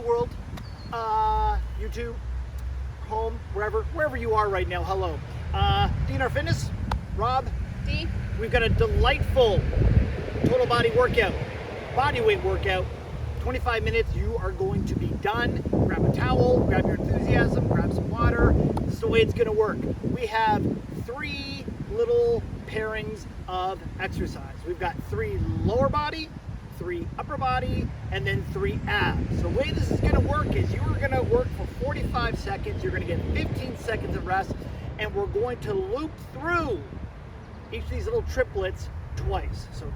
world, YouTube, home, wherever you are right now. Hello. DNR Fitness, Rob, D. We've got a delightful total body workout, body weight workout. 25 minutes, you are going to be done. Grab a towel, grab your enthusiasm, grab some water. This is the way it's gonna work. We have 3 little pairings of exercise. We've got 3 lower body, 3 upper body, and then 3 abs. So the way this is gonna work is you are gonna work for 45 seconds, you're gonna get 15 seconds of rest, and we're going to loop through each of these little triplets twice. So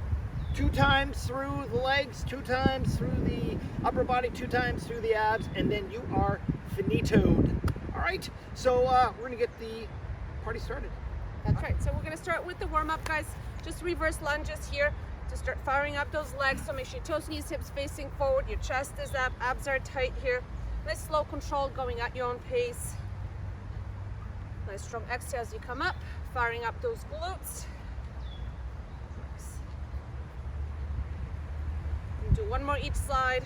2 times through the legs, 2 times through the upper body, 2 times through the abs, and then you are finitoed. All right, so we're gonna get the party started. That's right. So we're going to start with the warm-up, guys. Just reverse lunges here to start firing up those legs. So make sure your toes, knees, hips facing forward. Your chest is up. Abs are tight here. Nice slow control going at your own pace. Nice strong exhale as you come up. Firing up those glutes. Nice. And do one more each side.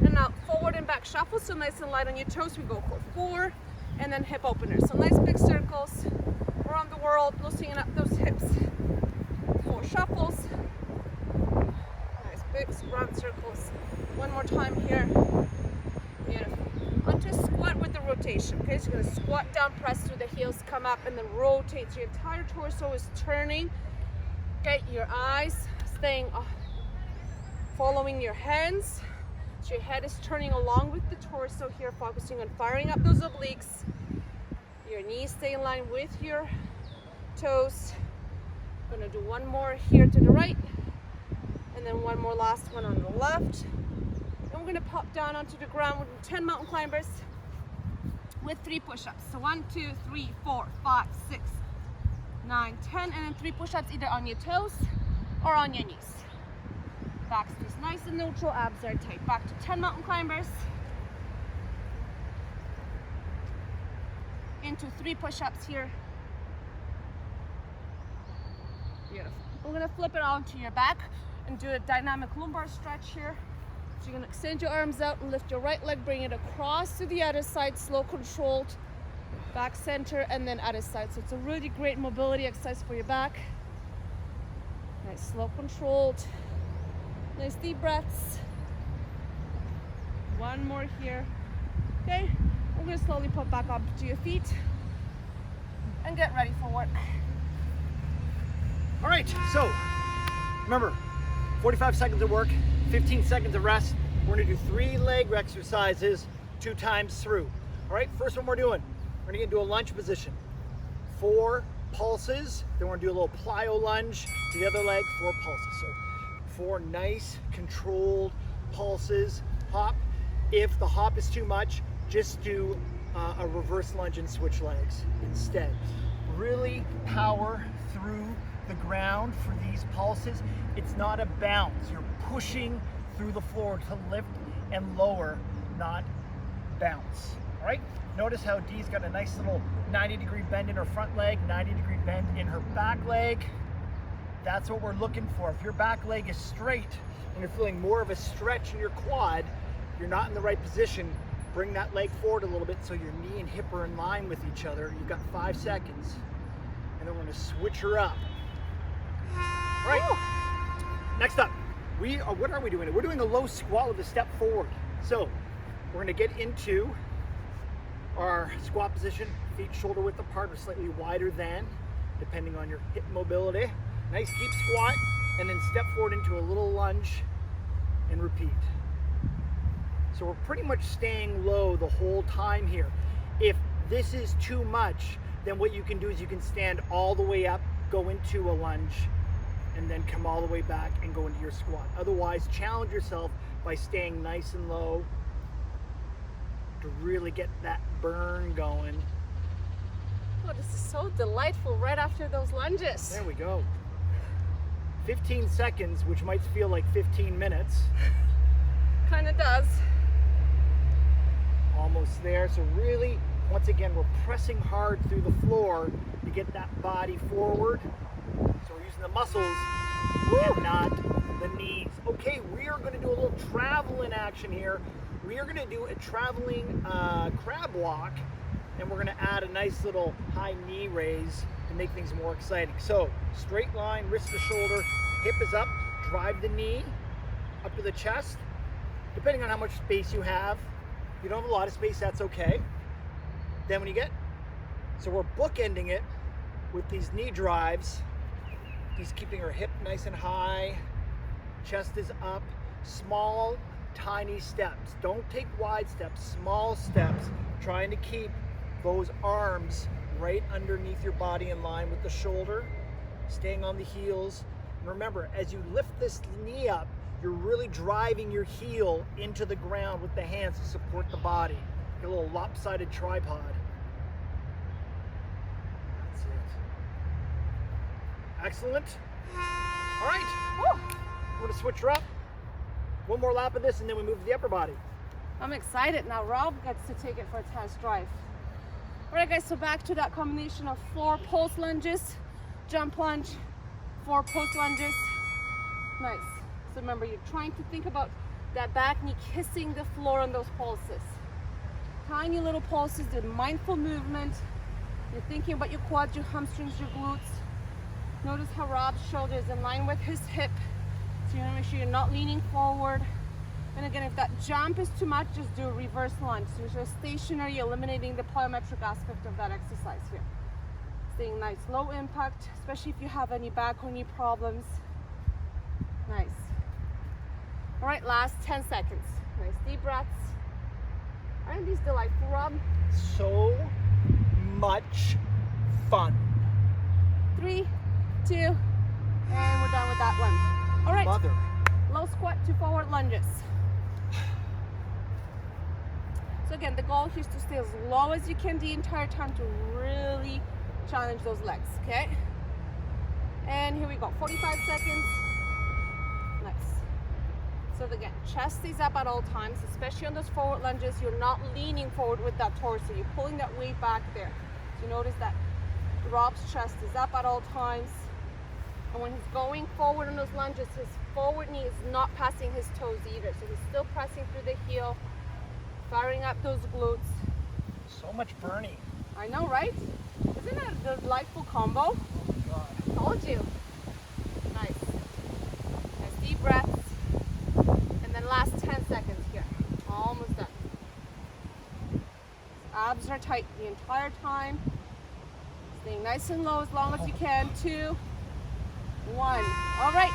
And now forward and back shuffle. So nice and light on your toes. We go for 4. And then hip openers. So nice big circles around the world, loosening up those hips. 4 shuffles. Nice big round circles. One more time here. Beautiful. Onto squat with the rotation. Okay, so you're gonna squat down, press through the heels, come up, and then rotate. So your entire torso is turning. Okay, your eyes staying following your hands. So your head is turning along with the torso here, focusing on firing up those obliques. Your knees stay in line with your toes. I'm gonna do one more here to the right, and then one more last one on the left. And we're gonna pop down onto the ground with 10 mountain climbers with 3 push-ups. So 1, 2, 3, 4, 5, 6, 9, 10, and then 3 push-ups either on your toes or on your knees. Back stays nice and neutral, abs are tight. Back to 10 mountain climbers. Into 3 push-ups here. Beautiful. We're gonna flip it onto your back and do a dynamic lumbar stretch here. So you're gonna extend your arms out and lift your right leg, bring it across to the other side, slow controlled, back center, and then other side. So it's a really great mobility exercise for your back. Nice, slow controlled. Nice deep breaths. One more here. Okay, we're gonna slowly pop back up to your feet and get ready for work. All right, so remember, 45 seconds of work, 15 seconds of rest. We're gonna do 3 leg exercises 2 times through. All right, first one we're doing, we're gonna get into a lunge position. 4 pulses, then we're gonna do a little plyo lunge to the other leg, 4 pulses. So 4 nice controlled pulses. Hop. If the hop is too much, just do a reverse lunge and switch legs instead. Really power through the ground for these pulses. It's not a bounce. You're pushing through the floor to lift and lower, not bounce. All right? Notice how Dee's got a nice little 90-degree bend in her front leg, 90-degree bend in her back leg. That's what we're looking for. If your back leg is straight and you're feeling more of a stretch in your quad, you're not in the right position. Bring that leg forward a little bit so your knee and hip are in line with each other. You've got 5 seconds. And then we're gonna switch her up. All right, next up, what are we doing? We're doing a low squat with a step forward. So we're gonna get into our squat position, feet shoulder width apart or slightly wider than, depending on your hip mobility. Nice deep squat, and then step forward into a little lunge and repeat. So we're pretty much staying low the whole time here. If this is too much, then what you can do is you can stand all the way up, go into a lunge, and then come all the way back and go into your squat. Otherwise, challenge yourself by staying nice and low to really get that burn going. Oh, this is so delightful right after those lunges. There we go. 15 seconds, which might feel like 15 minutes. Kind of does. Almost there. So really, once again, we're pressing hard through the floor to get that body forward. So we're using the muscles and not the knees. Okay, we are gonna do a little traveling action here. We are gonna do a traveling crab walk, and we're gonna add a nice little high knee raise to make things more exciting. So, straight line, wrist to shoulder, hip is up, drive the knee up to the chest, depending on how much space you have. If you don't have a lot of space, that's okay. Then when you get, so we're bookending it with these knee drives. He's keeping her hip nice and high, chest is up, small, tiny steps. Don't take wide steps, small steps, trying to keep those arms right underneath your body in line with the shoulder, staying on the heels. And remember, as you lift this knee up, you're really driving your heel into the ground with the hands to support the body. Get a little lopsided tripod. That's it. Excellent. All right. Woo. We're gonna switch her up. One more lap of this and then we move to the upper body. I'm excited now. Rob gets to take it for a test drive. All right, guys, so back to that combination of 4 pulse lunges, jump lunge, 4 post lunges. Nice. So remember, you're trying to think about that back knee kissing the floor on those pulses. Tiny little pulses, the mindful movement. You're thinking about your quads, your hamstrings, your glutes. Notice how Rob's shoulder is in line with his hip. So you want to make sure you're not leaning forward. And again, if that jump is too much, just do a reverse lunge. So you're just stationary, eliminating the plyometric aspect of that exercise here. Staying nice, low impact, especially if you have any back or knee problems. Nice. All right, last 10 seconds. Nice deep breaths. Aren't these delightful, Rob? So much fun. 3, 2, and we're done with that one. All right, Mother. low squat to forward lunges. So again, the goal here is to stay as low as you can the entire time to really challenge those legs, okay? And here we go, 45 seconds. Nice. So again, chest stays up at all times, especially on those forward lunges. You're not leaning forward with that torso. You're pulling that weight back there. So you notice that Rob's chest is up at all times. And when he's going forward on those lunges, his forward knee is not passing his toes either. So he's still pressing through the heel, firing up those glutes. So much burning. I know, right? Isn't that a delightful combo? Oh God. Told you. Nice. Nice deep breaths. And then last 10 seconds here. Almost done. Abs are tight the entire time. Staying nice and low as long as you can. 2, 1. All right.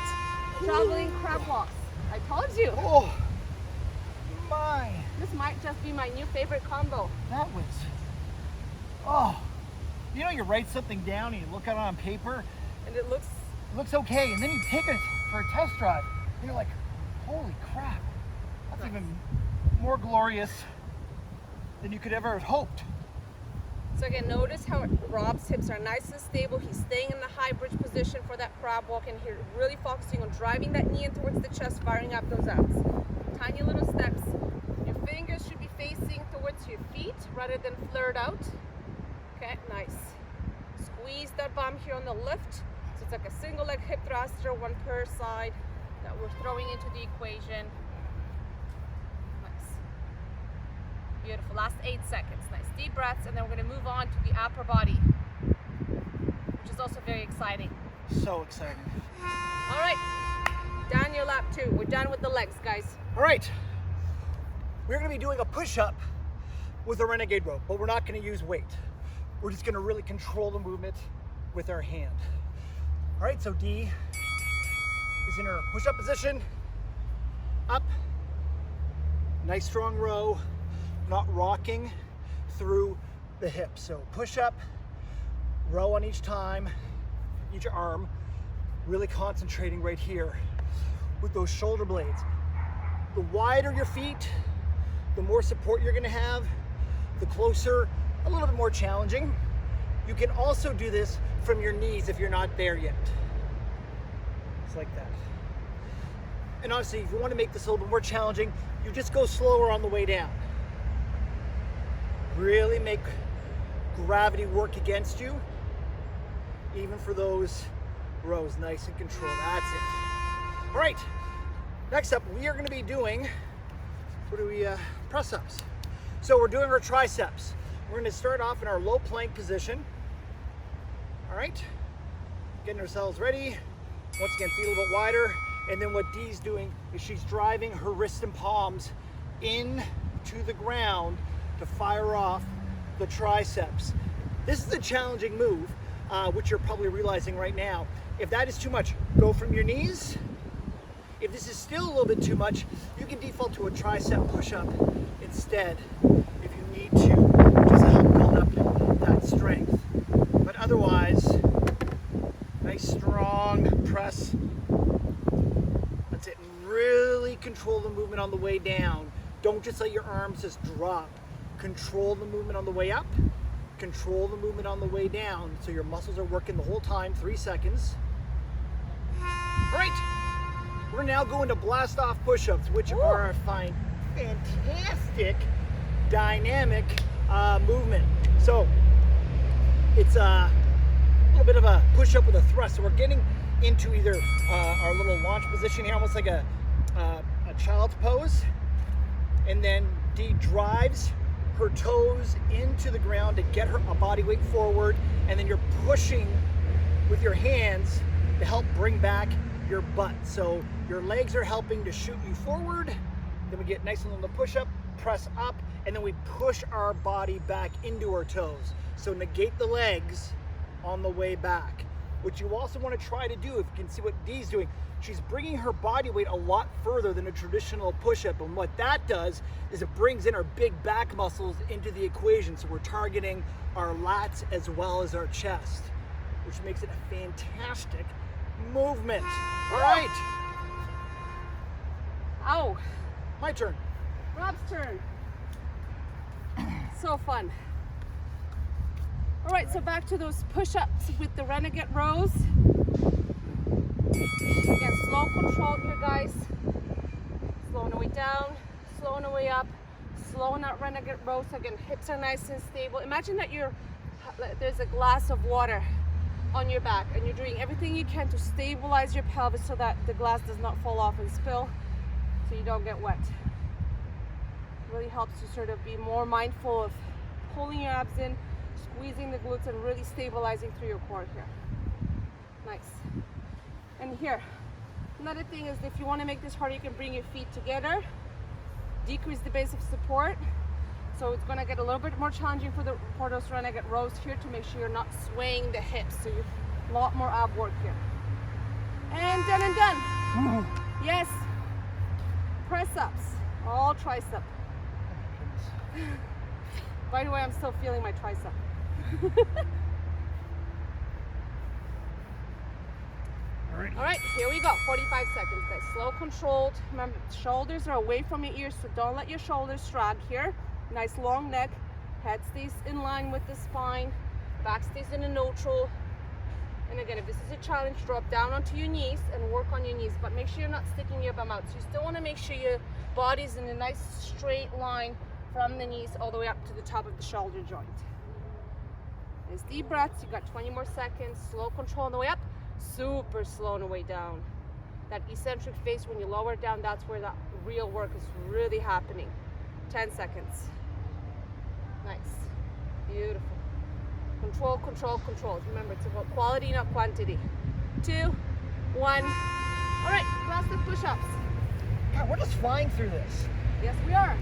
Traveling crab walks. I told you. Oh my. This might just be my new favorite combo. That was, oh. You know, you write something down and you look at it on paper, And it looks okay, and then you take it for a test drive, and you're like, holy crap, that's even more glorious than you could ever have hoped. So again, notice how Rob's hips are nice and stable. He's staying in the high bridge position for that crab walk, and here really focusing on driving that knee in towards the chest, firing up those abs. Tiny little steps. Your fingers should be facing towards your feet rather than flared out. Okay, nice. Squeeze that bum here on the lift. So it's like a single leg hip thruster, one per side that we're throwing into the equation. Nice. Beautiful. Last 8 seconds. Nice deep breaths, and then we're going to move on to the upper body, which is also very exciting. So exciting. All right, down your lap 2. We're done with the legs, guys. All right, we're gonna be doing a push-up with a renegade rope, but we're not gonna use weight. We're just gonna really control the movement with our hand. All right, so D is in her push-up position, up, nice strong row, not rocking through the hips. So push up, row on each time, each arm, really concentrating right here with those shoulder blades. The wider your feet, the more support you're gonna have, the closer, a little bit more challenging. You can also do this from your knees if you're not there yet. It's like that. And honestly, if you want to make this a little bit more challenging, you just go slower on the way down. Really make gravity work against you, even for those rows, nice and controlled. That's it. All right, next up, we are gonna be doing, press ups. So we're doing our triceps. We're gonna start off in our low plank position. All right, getting ourselves ready. Once again, feet a little bit wider. And then what Dee's doing is she's driving her wrists and palms into the ground to fire off the triceps. This is a challenging move, which you're probably realizing right now. If that is too much, go from your knees. If this is still a little bit too much, you can default to a tricep push-up instead if you need to, just to help build up that strength. But otherwise, nice strong press. That's it. Really control the movement on the way down. Don't just let your arms just drop. Control the movement on the way up. Control the movement on the way down. So your muscles are working the whole time. 3 seconds. All right. We're now going to blast off push-ups, which are a fantastic dynamic movement. So it's a little bit of a push-up with a thrust. So we're getting into either our little launch position here, almost like a child's pose. And then Dee drives her toes into the ground to get her a body weight forward. And then you're pushing with your hands to help bring back your butt. So your legs are helping to shoot you forward. Then we get nice on the push-up, press up, and then we push our body back into our toes. So negate the legs on the way back. What you also want to try to do, if you can see what Dee's doing, she's bringing her body weight a lot further than a traditional push-up. And what that does is it brings in our big back muscles into the equation. So we're targeting our lats as well as our chest, which makes it a fantastic movement. All right. Ow. My turn. Rob's turn. So fun. All right, so back to those push-ups with the renegade rows. Again, slow control here, guys. Slowing the way down, slowing the way up, slowing that renegade row. So again, hips are nice and stable. Imagine that there's a glass of water on your back and you're doing everything you can to stabilize your pelvis so that the glass does not fall off and spill, so you don't get wet. It really helps you sort of be more mindful of pulling your abs in, squeezing the glutes, and really stabilizing through your core here. Nice. And here, another thing is if you want to make this harder, you can bring your feet together, decrease the base of support. So it's going to get a little bit more challenging for those renegade rows here to make sure you're not swaying the hips. So you a lot more ab work here. And done and done. Yes. Press ups, all tricep. By the way, I'm still feeling my tricep. All right, here we go. 45 seconds, guys. Slow, controlled. Remember, shoulders are away from your ears, so don't let your shoulders drag here. Nice long neck. Head stays in line with the spine. Back stays in a neutral. And again, if this is a challenge, drop down onto your knees and work on your knees, but make sure you're not sticking your bum out. So you still want to make sure your body's in a nice straight line from the knees all the way up to the top of the shoulder joint. Nice deep breaths. You got 20 more seconds. Slow control on the way up. Super slow on the way down. That eccentric phase, when you lower it down, that's where that real work is really happening. 10 seconds. Nice. Beautiful. Control, control, control. Remember, it's about quality, not quantity. 2, 1. All right, blast the push-ups. God, we're just flying through this. Yes, we are.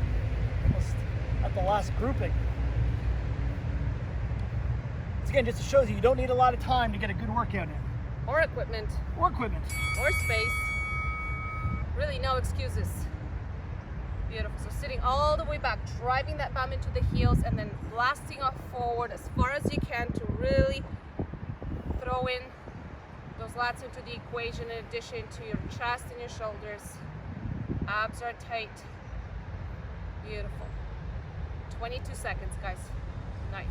Almost at the last grouping. It's again, just shows you don't need a lot of time to get a good workout in. Or equipment. Or equipment. Or space. Really, no excuses. Beautiful. So sitting all the way back, driving that bum into the heels, and then blasting off forward as far as you can to really throw in those lats into the equation, in addition to your chest and your shoulders. Abs are tight. Beautiful. 22 seconds, guys. Nice.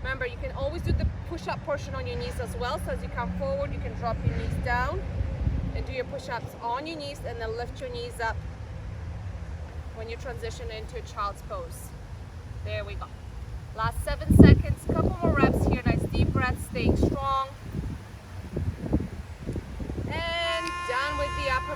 Remember, you can always do the push-up portion on your knees as well. So as you come forward, you can drop your knees down and do your push-ups on your knees, and then lift your knees up when you transition into a child's pose. There we go. Last 7 seconds, couple more reps here. Nice deep breath, staying strong. And down with the upper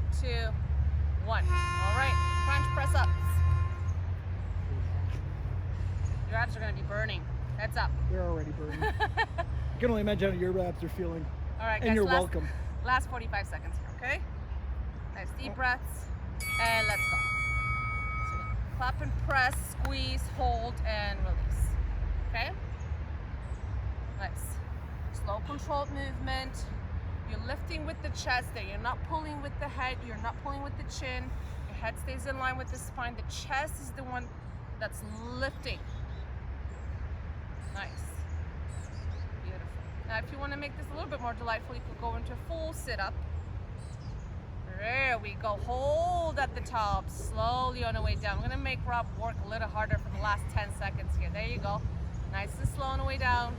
2, 1. All right, crunch press ups. Your abs are gonna be burning. Heads up. They're already burning. I can only imagine how your abs are feeling. All right, guys. And you're welcome. Last 45 seconds here, okay? Nice deep breaths, and let's go. So, clap and press, squeeze, hold, and release. Okay? Nice. Slow, controlled movement. You're lifting with the chest there. You're not pulling with the head. You're not pulling with the chin. Your head stays in line with the spine. The chest is the one that's lifting. Nice. Beautiful. Now, if you want to make this a little bit more delightful, you could go into full sit-up. There we go. Hold at the top, slowly on the way down. I'm going to make Rob work a little harder for the last 10 seconds here. There you go. Nice and slow on the way down.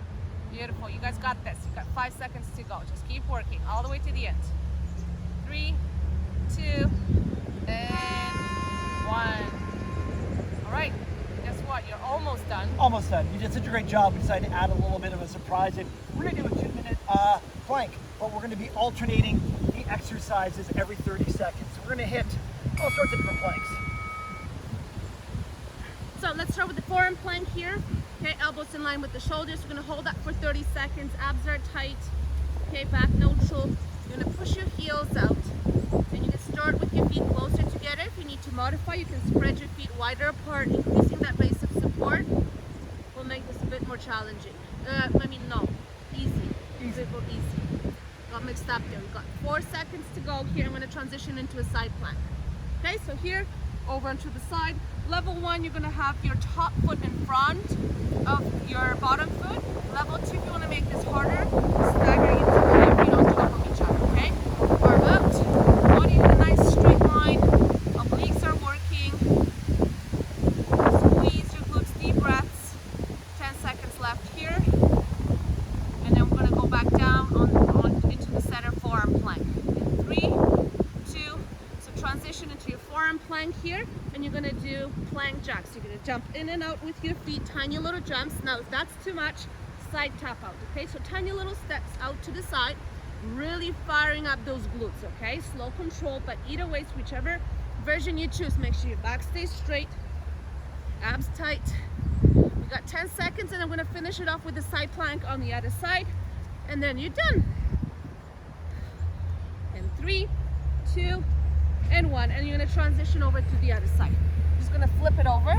Beautiful. You guys got this. You've got 5 seconds to go. Just keep working all the way to the end. 3, 2, and 1. All right. Guess what? You're almost done. Almost done. You did such a great job. We decided to add a little bit of a surprise. We're going to do a 2-minute plank, but we're going to be alternating the exercises every 30 seconds. So we're going to hit all sorts of different planks. So let's start with the forearm plank here. Okay, elbows in line with the shoulders. We're going to hold that for 30 seconds. Abs are tight. Okay, back neutral. You're going to push your heels out. And you can start with your feet closer together. If you need to modify, you can spread your feet wider apart. Increasing that base of support will make this a bit more challenging. Easy. Easy. Got mixed up there. We've got 4 seconds to go here. I'm going to transition into a side plank. Okay, so here, over onto the side. Level 1, you're going to have your top foot in front of your bottom foot. Level 2, if you want to make this harder, stagger your feet on top of each other, okay? Arm out, body in a nice straight line, obliques are working. Squeeze your glutes, deep breaths. 10 seconds left here. And then we're going to go back down into the center forearm plank. In 3, 2, so transition into your forearm plank here. And you're going to do plank jacks. You're going to jump in and out with your feet, tiny little jumps. Now, if that's too much, side tap out, okay? So tiny little steps out to the side, really firing up those glutes, okay? Slow control, but either way, whichever version you choose, make sure your back stays straight, abs tight. You got 10 seconds, and I'm going to finish it off with the side plank on the other side, and then you're done. In 3, 2, and 1, and you're going to transition over to the other side. Just going to flip it over.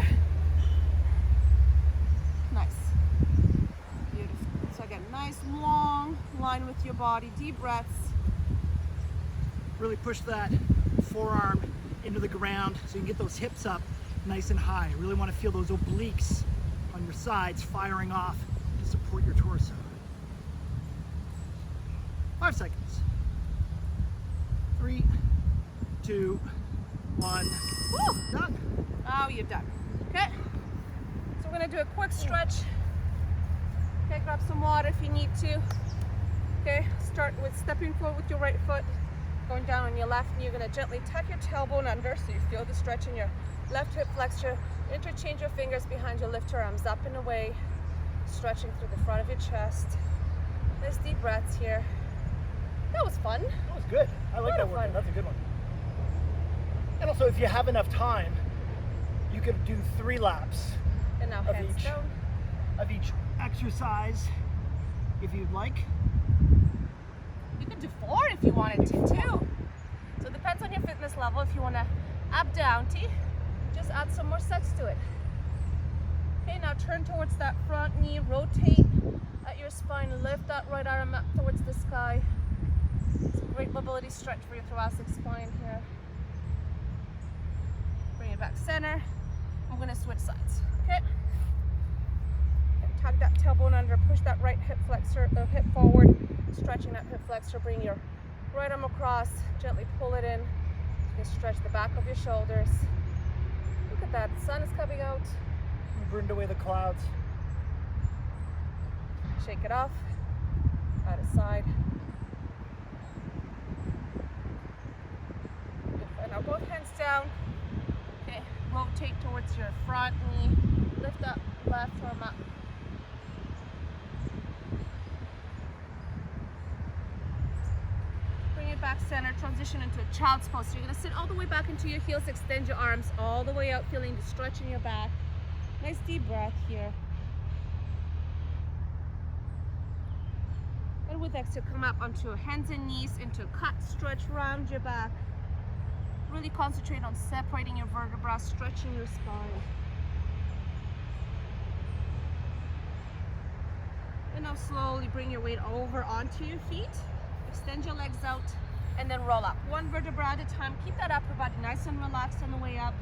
Nice. Beautiful. So again, nice long line with your body, deep breaths. Really push that forearm into the ground so you can get those hips up nice and high. You really want to feel those obliques on your sides firing off to support your torso. 5 seconds. 3, 2, 1. Woo! Done. Oh, you're done. Okay. So we're gonna do a quick stretch. Okay, grab some water if you need to. Okay, start with stepping forward with your right foot, going down on your left, and you're gonna gently tuck your tailbone under so you feel the stretch in your left hip flexor. Interchange your fingers behind you, lift your arms up and away, stretching through the front of your chest. Nice deep breaths here. That was fun. That was good. I like that one. That's a good one. And also, if you have enough time, you could do 3 laps And now hands down. of each exercise, if you'd like. You could do 4 if you wanted to too. So it depends on your fitness level. If you want to up down T, just add some more sets to it. Okay, now turn towards that front knee, rotate at your spine, lift that right arm up towards the sky. It's a great mobility stretch for your thoracic spine here. Bring it back center. I'm going to switch sides. Okay. And tuck that tailbone under, push that right hip flexor, hip forward, stretching that hip flexor. Bring your right arm across, gently pull it in. You can stretch the back of your shoulders. Look at that, the sun is coming out. We burned away the clouds. Shake it off, out of side. And now both hands down. Okay, rotate towards your front knee. Lift up, left arm up. Bring it back back center, transition into a child's pose. So you're gonna sit all the way back into your heels, extend your arms all the way out, feeling the stretch in your back. Nice deep breath here. And with exhale, come up onto your hands and knees into a cut stretch, round your back. Really concentrate on separating your vertebrae, stretching your spine. And now slowly bring your weight over onto your feet. Extend your legs out and then roll up. One vertebra at a time. Keep that upper body nice and relaxed on the way up.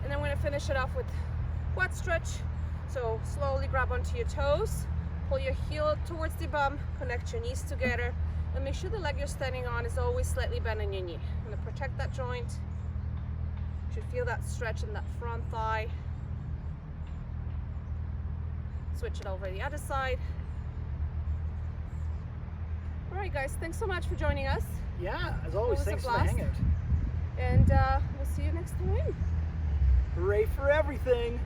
And then we're gonna finish it off with quad stretch. So slowly grab onto your toes, pull your heel towards the bum, connect your knees together, and make sure the leg you're standing on is always slightly bent in your knee. I'm gonna protect that joint. You should feel that stretch in that front thigh. Switch it over to the other side. All right, guys, thanks so much for joining us. Yeah, as always, thanks for the hangout. And we'll see you next time. Hooray for everything.